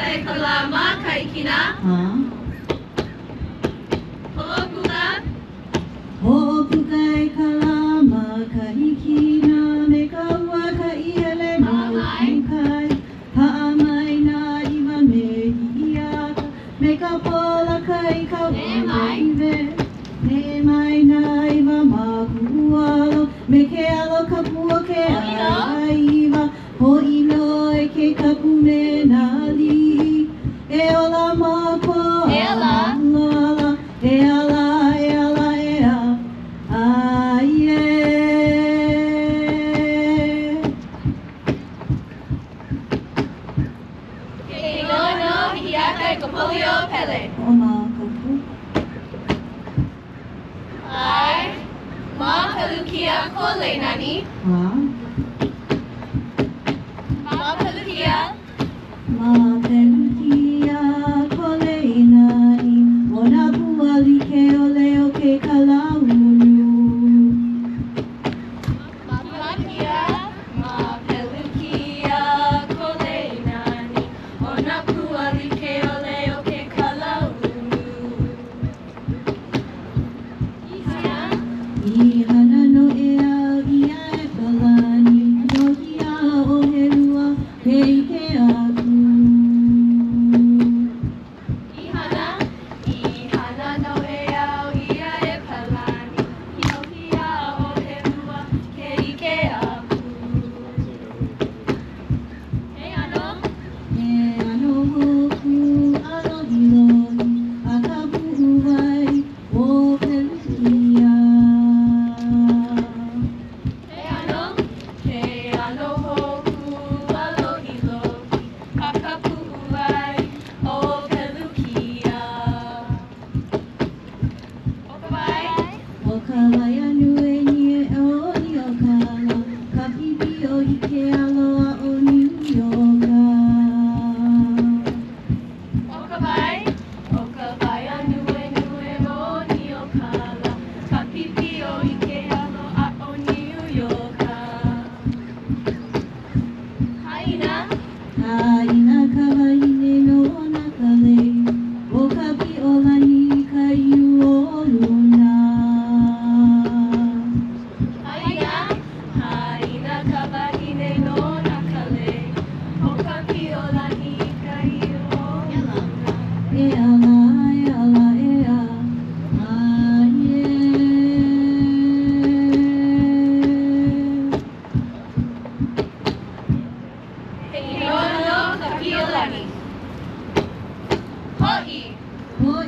kai kalama kai kina. Ho'opuka e kalama kai kina me kaua kai ele no kai. Ha'amai na iwa me hiaka me ka pola kai ka uive. Ne mai na iwa makualo me ke alo ka pua ke aiwa. Ho'ino e ke kapu me na li. E ola mako ala e ala e ala e a aie. Ke inono hiaka e kapolio pele. Ona kapu. Ai, ma pelukia kole nani. Ma pelukia. Ma pelukia kole nani. Ona puali ke ole o ke kalaunu. Ma pelukia kole nani. Ona puali ke ole o ke kalaunu. Ihana no ea ia e palani. No ia o he rua ke ike aku. Ihana no e au ia e palani. Hiohia o he rua ke ike aku. Hey ano? E ano hoku alohi lohi a ka pu'uwai o pelukia. Hey ano? Ke ano hoku alohi lohi kakapu'uai o pelukia. Okabai? O ka waianu e nie o ni o kala, ka pipi o ike aloha o New Yorka. Okabai? Okabai anu e nue mo ni o kala. Ka pipi o ike aloha o New Yorka. Haina? Haina ka wahine no na ka lei, o ka pi o lani ka iu o luna. Haina? Haina ka wahine no nakale. O ka piolani ka iu o luna. E ala, e ala, e a, aie. He inono ka piolani. Ho'i. Hoi